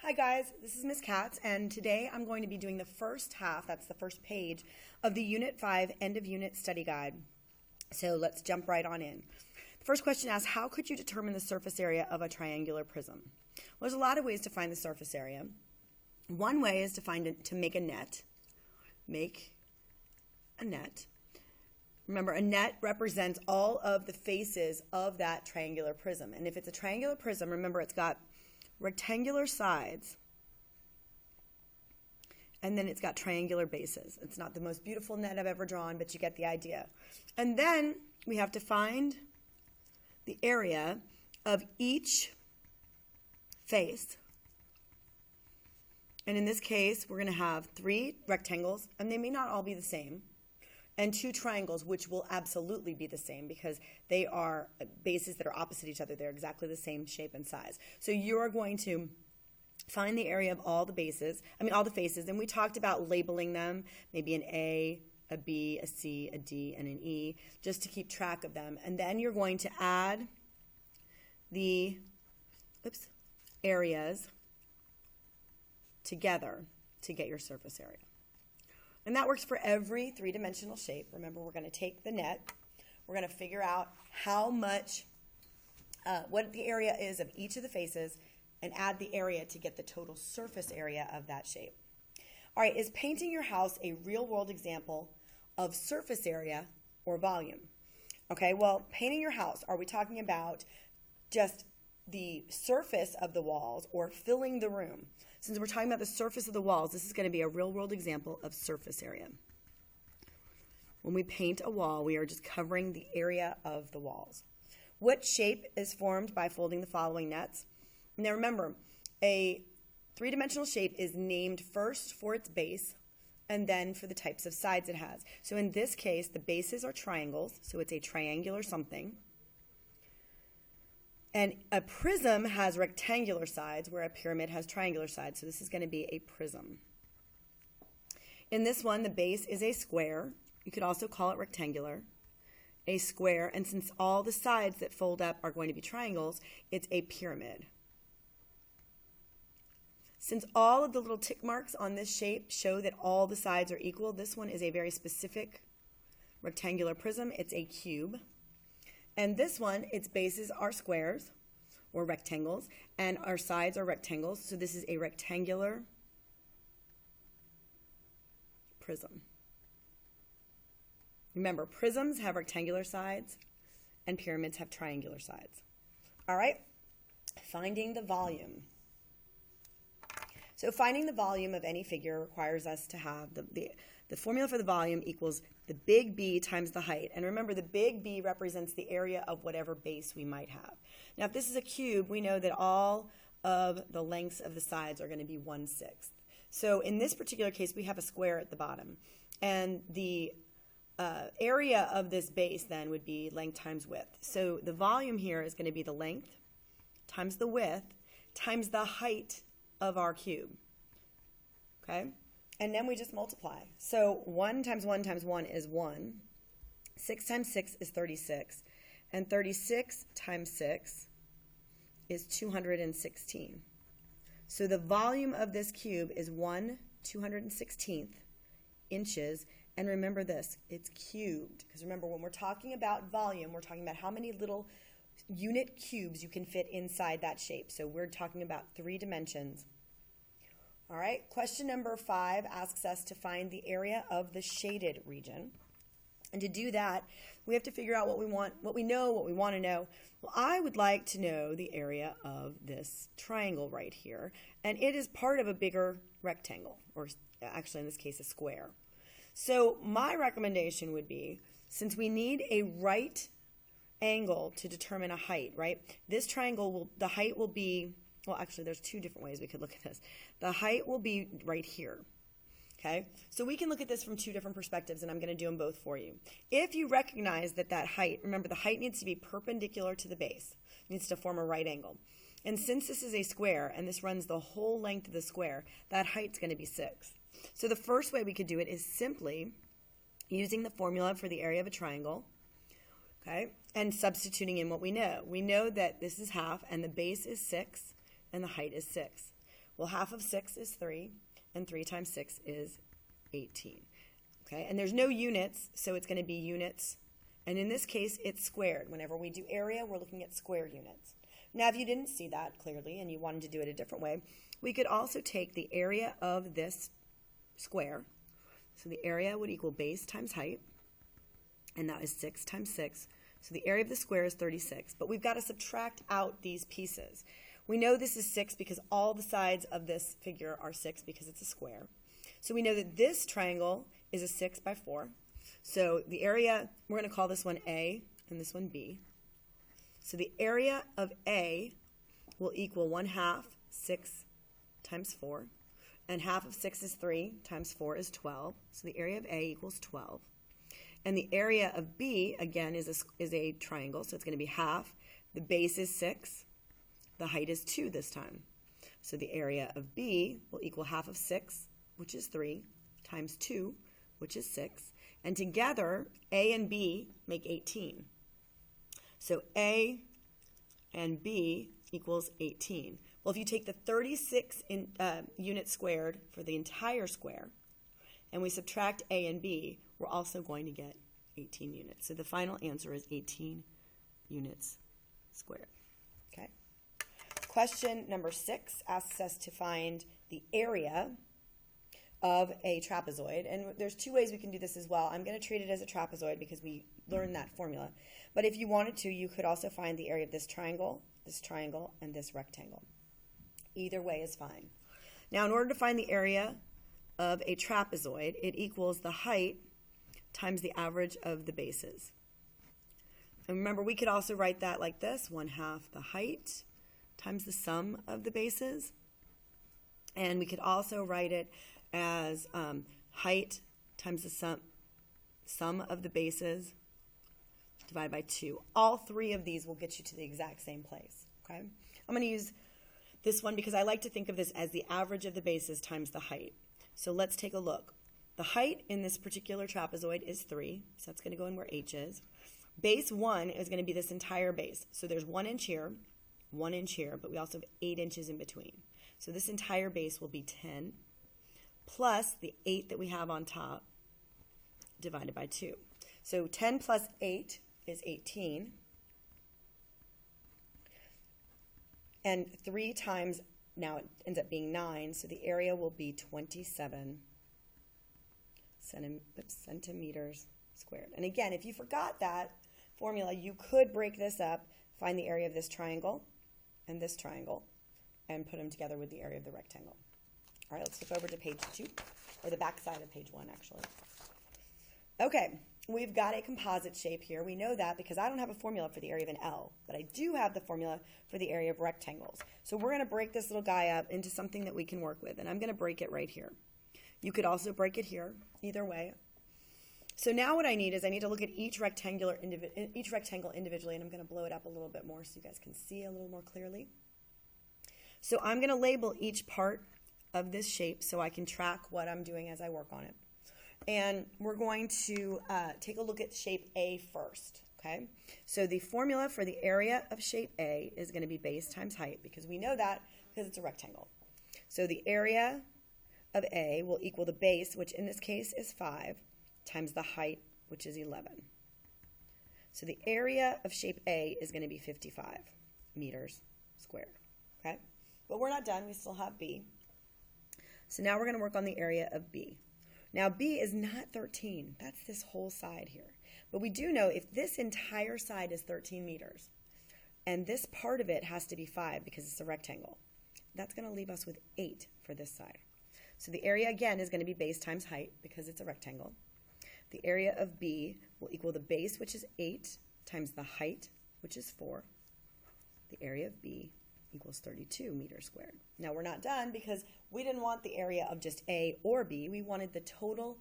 Hi guys, this is Miss Katz, and today I'm going to be doing the first half, that's the first page, of the Unit 5 End of Unit Study Guide. So let's jump right on in. The first question asks, how could you determine the surface area of a triangular prism? Well, there's a lot of ways to find the surface area. One way is to make a net. Make a net. Remember, a net represents all of the faces of that triangular prism. And if it's a triangular prism, remember it's got rectangular sides, and then it's got triangular bases. It's not the most beautiful net I've ever drawn, but you get the idea. And then we have to find the area of each face. And in this case, we're going to have 3 rectangles, and they may not all be the same, and 2 triangles, which will absolutely be the same because they are bases that are opposite each other. They're exactly the same shape and size. So you're going to find the area of all the faces, and we talked about labeling them, maybe an A, a B, a C, a D, and an E, just to keep track of them. And then you're going to add the areas together to get your surface area. And that works for every 3-dimensional shape. Remember, we're going to take the net. We're going to figure out how much, what the area is of each of the faces and add the area to get the total surface area of that shape. All right, is painting your house a real-world example of surface area or volume? Okay, well, painting your house, are we talking about just the surface of the walls or filling the room? Since we're talking about the surface of the walls, this is going to be a real-world example of surface area. When we paint a wall, we are just covering the area of the walls. What shape is formed by folding the following nets? Now remember, a 3-dimensional shape is named first for its base and then for the types of sides it has. So in this case, the bases are triangles, so it's a triangular something. And a prism has rectangular sides where a pyramid has triangular sides. So this is going to be a prism. In this one, the base is a square. You could also call it rectangular. A square. And since all the sides that fold up are going to be triangles, it's a pyramid. Since all of the little tick marks on this shape show that all the sides are equal, this one is a very specific rectangular prism. It's a cube. And this one, its bases are squares or rectangles, and our sides are rectangles. So this is a rectangular prism. Remember, prisms have rectangular sides, and pyramids have triangular sides. All right, finding the volume. So finding the volume of any figure requires us to have the formula for the volume equals the big B times the height. And remember, the big B represents the area of whatever base we might have. Now, if this is a cube, we know that all of the lengths of the sides are going to be 1/6. So in this particular case, we have a square at the bottom. And the area of this base then would be length times width. So the volume here is going to be the length times the width times the height of our cube. Okay? And then we just multiply. So 1 times 1 times 1 is 1. 6 times 6 is 36. And 36 times 6 is 216. So the volume of this cube is 1/216 inches. And remember this, it's cubed. Because remember, when we're talking about volume, we're talking about how many little unit cubes you can fit inside that shape. So we're talking about 3 dimensions. All right, question number 5 asks us to find the area of the shaded region. And to do that, we have to figure out what we want to know. Well, I would like to know the area of this triangle right here. And it is part of a bigger rectangle, or actually in this case, a square. So my recommendation would be, since we need a right angle to determine a height, right? This triangle, the height will be, well, actually, there's 2 different ways we could look at this. The height will be right here, okay? So we can look at this from 2 different perspectives, and I'm going to do them both for you. If you recognize that height, remember, the height needs to be perpendicular to the base. It needs to form a right angle. And since this is a square, and this runs the whole length of the square, that height's going to be 6. So the first way we could do it is simply using the formula for the area of a triangle, okay, and substituting in what we know. We know that this is half, and the base is 6, and the height is 6. Well, half of 6 is 3, and 3 times 6 is 18. Okay, and there's no units, so it's going to be units. And in this case, it's squared. Whenever we do area, we're looking at square units. Now, if you didn't see that clearly and you wanted to do it a different way, we could also take the area of this square. So the area would equal base times height, and that is 6 times 6. So the area of the square is 36, but we've got to subtract out these pieces. We know this is 6 because all the sides of this figure are 6 because it's a square. So we know that this triangle is a 6 by 4. So the area, we're going to call this one A and this one B. So the area of A will equal 1/2 6 times 4. And half of 6 is 3 times 4 is 12. So the area of A equals 12. And the area of B, again, is a triangle. So it's going to be half. The base is 6. The height is 2 this time. So the area of B will equal half of 6, which is 3, times 2, which is 6. And together, A and B make 18. So A and B equals 18. Well, if you take the 36 units squared for the entire square, and we subtract A and B, we're also going to get 18 units. So the final answer is 18 units squared. Okay. Question number 6 asks us to find the area of a trapezoid. And there's 2 ways we can do this as well. I'm going to treat it as a trapezoid because we learned that formula. But if you wanted to, you could also find the area of this triangle, and this rectangle. Either way is fine. Now, in order to find the area of a trapezoid, it equals the height times the average of the bases. And remember, we could also write that like this, 1/2 the height times the sum of the bases. And we could also write it as height times the sum of the bases divided by 2. All 3 of these will get you to the exact same place. Okay? I'm going to use this one because I like to think of this as the average of the bases times the height. So let's take a look. The height in this particular trapezoid is 3, so that's going to go in where H is. Base 1 is going to be this entire base. So there's 1 inch here, 1 inch here, but we also have 8 inches in between. So this entire base will be 10 plus the 8 that we have on top divided by 2. So 10 plus 8 is 18. And 3 times, now it ends up being 9, so the area will be 27 centimeters squared. And again, if you forgot that formula, you could break this up, find the area of this triangle, and put them together with the area of the rectangle. All right, let's flip over to page 2, or the back side of page 1, actually. Okay, we've got a composite shape here. We know that because I don't have a formula for the area of an L, but I do have the formula for the area of rectangles. So we're going to break this little guy up into something that we can work with, and I'm going to break it right here. You could also break it here, either way. So now what I need is I need to look at each rectangle individually, and I'm going to blow it up a little bit more so you guys can see a little more clearly. So I'm going to label each part of this shape so I can track what I'm doing as I work on it. And we're going to take a look at shape A first, okay? So the formula for the area of shape A is going to be base times height, because we know that because it's a rectangle. So the area of A will equal the base, which in this case is 5, times the height, which is 11. So the area of shape A is going to be 55 meters squared, okay? But we're not done. We still have B. So now we're going to work on the area of B. Now, B is not 13. That's this whole side here. But we do know if this entire side is 13 meters, and this part of it has to be 5 because it's a rectangle, that's going to leave us with 8 for this side. So the area, again, is going to be base times height because it's a rectangle. The area of B will equal the base, which is 8, times the height, which is 4. The area of B equals 32 meters squared. Now we're not done because we didn't want the area of just A or B. We wanted the total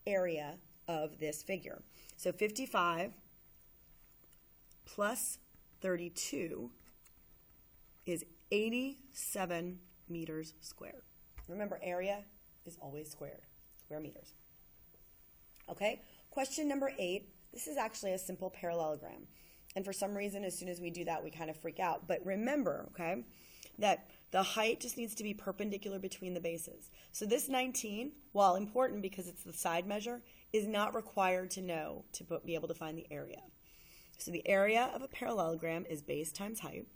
area of this figure. So 55 plus 32 is 87 meters squared. Remember, area is always squared, square meters. Okay, question number 8. This is actually a simple parallelogram. And for some reason, as soon as we do that, we kind of freak out. But remember, okay, that The height just needs to be perpendicular between the bases. So this 19, while important because it's the side measure, is not required to know to be able to find the area. So the area of a parallelogram is base times height.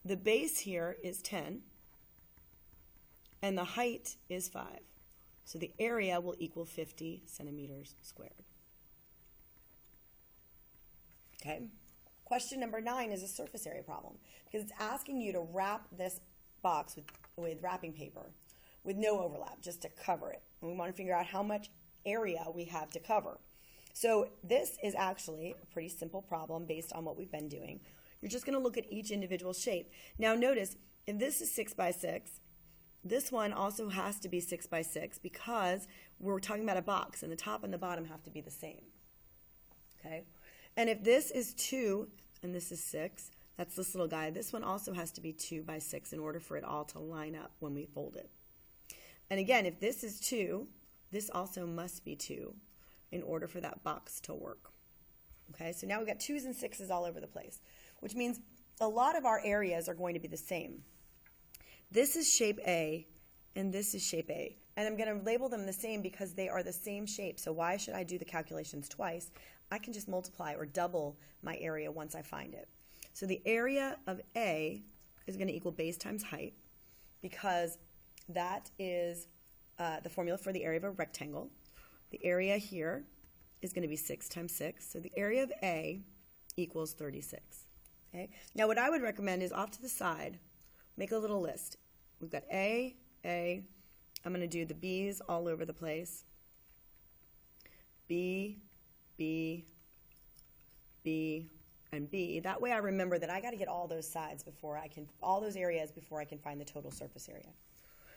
The base here is 10, and the height is 5. So the area will equal 50 centimeters squared. Okay. Question number 9 is a surface area problem because it's asking you to wrap this box with wrapping paper with no overlap, just to cover it. And we want to figure out how much area we have to cover. So this is actually a pretty simple problem based on what we've been doing. You're just going to look at each individual shape. Now notice, if this is 6 by 6, this one also has to be 6 by 6 because we're talking about a box and the top and the bottom have to be the same. Okay? And if this is 2 and this is 6, that's this little guy. This one also has to be 2 by 6 in order for it all to line up when we fold it. And again, if this is 2, this also must be 2 in order for that box to work. Okay, so now we've got 2s and 6s all over the place, which means a lot of our areas are going to be the same. This is shape A, and this is shape A. And I'm going to label them the same because they are the same shape. So why should I do the calculations twice? I can just multiply or double my area once I find it. So the area of A is going to equal base times height because that is the formula for the area of a rectangle. The area here is going to be 6 times 6. So the area of A equals 36. Okay? Now what I would recommend is off to the side, make a little list. We've got A. I'm going to do the B's all over the place. B, and B. That way I remember that I got to get all those sides all those areas before I can find the total surface area.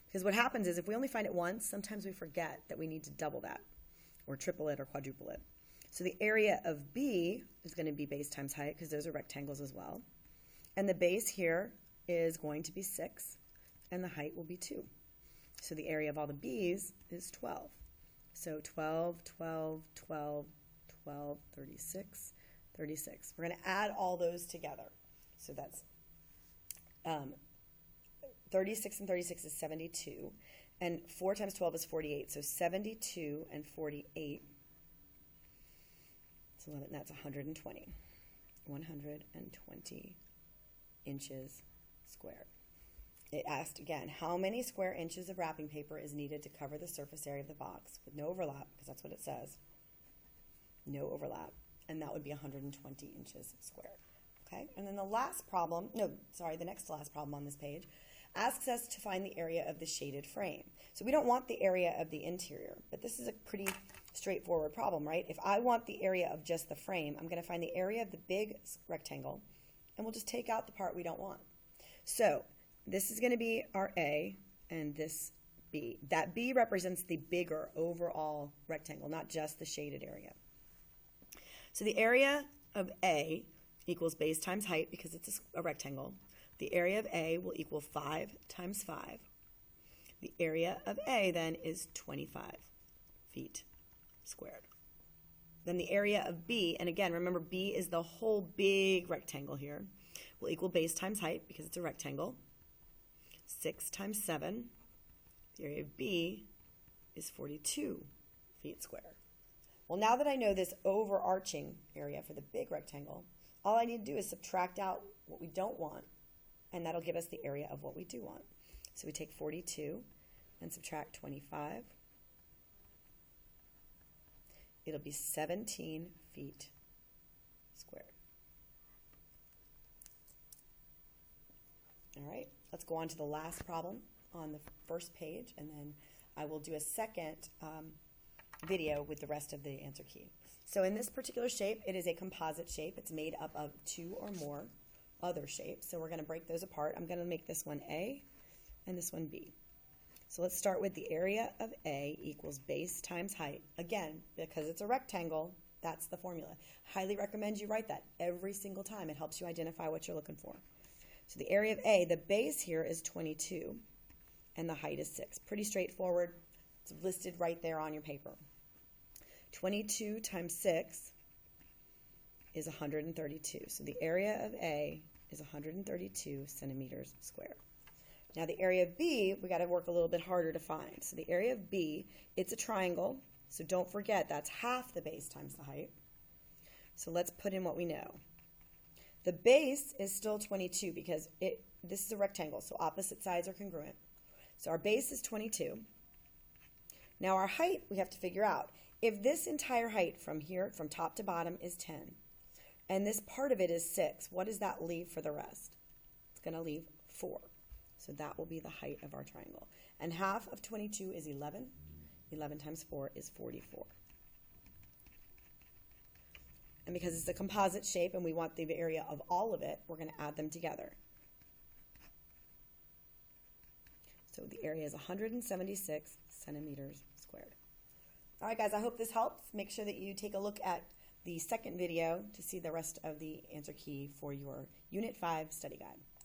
Because what happens is if we only find it once, sometimes we forget that we need to double that or triple it or quadruple it. So the area of B is going to be base times height because those are rectangles as well. And the base here is going to be 6 and the height will be 2. So the area of all the B's is 12. So 12, 12, 12, 12, 36, 36. We're going to add all those together. So that's 36 and 36 is 72. And 4 times 12 is 48. So 72 and 48. So that's 120. 120 inches squared. It asked again, how many square inches of wrapping paper is needed to cover the surface area of the box with no overlap, because that's what it says. No overlap. And that would be 120 inches squared. Okay? And then the last problem, the next to last problem on this page, asks us to find the area of the shaded frame. So we don't want the area of the interior, but this is a pretty straightforward problem, right? If I want the area of just the frame, I'm going to find the area of the big rectangle, and we'll just take out the part we don't want. So this is going to be our A, and this B. That B represents the bigger overall rectangle, not just the shaded area. So the area of A equals base times height because it's a rectangle. The area of A will equal 5 times 5. The area of A then is 25 feet squared. Then the area of B, and again, remember B is the whole big rectangle here, will equal base times height because it's a rectangle. 6 times 7. The area of B is 42 feet squared. Well, now that I know this overarching area for the big rectangle, all I need to do is subtract out what we don't want, and that'll give us the area of what we do want. So we take 42 and subtract 25. It'll be 17 feet squared. All right, let's go on to the last problem on the first page, and then I will do a second video with the rest of the answer key. So in this particular shape, it is a composite shape. It's made up of 2 or more other shapes. So we're going to break those apart. I'm going to make this one A and this one B. So let's start with the area of A equals base times height. Again, because it's a rectangle, that's the formula. Highly recommend you write that every single time. It helps you identify what you're looking for. So the area of A, the base here is 22, and the height is 6. Pretty straightforward. It's listed right there on your paper. 22 times 6 is 132. So the area of A is 132 centimeters squared. Now the area of B, we got to work a little bit harder to find. So the area of B, it's a triangle, so don't forget that's half the base times the height. So let's put in what we know. The base is still 22 because this is a rectangle, so opposite sides are congruent. So our base is 22. Now our height we have to figure out. If this entire height from here, from top to bottom, is 10, and this part of it is 6, what does that leave for the rest? It's going to leave 4. So that will be the height of our triangle. And half of 22 is 11. 11 times 4 is 44. And because it's a composite shape and we want the area of all of it, we're going to add them together. So the area is 176 centimeters squared. All right, guys, I hope this helps. Make sure that you take a look at the second video to see the rest of the answer key for your Unit 5 study guide.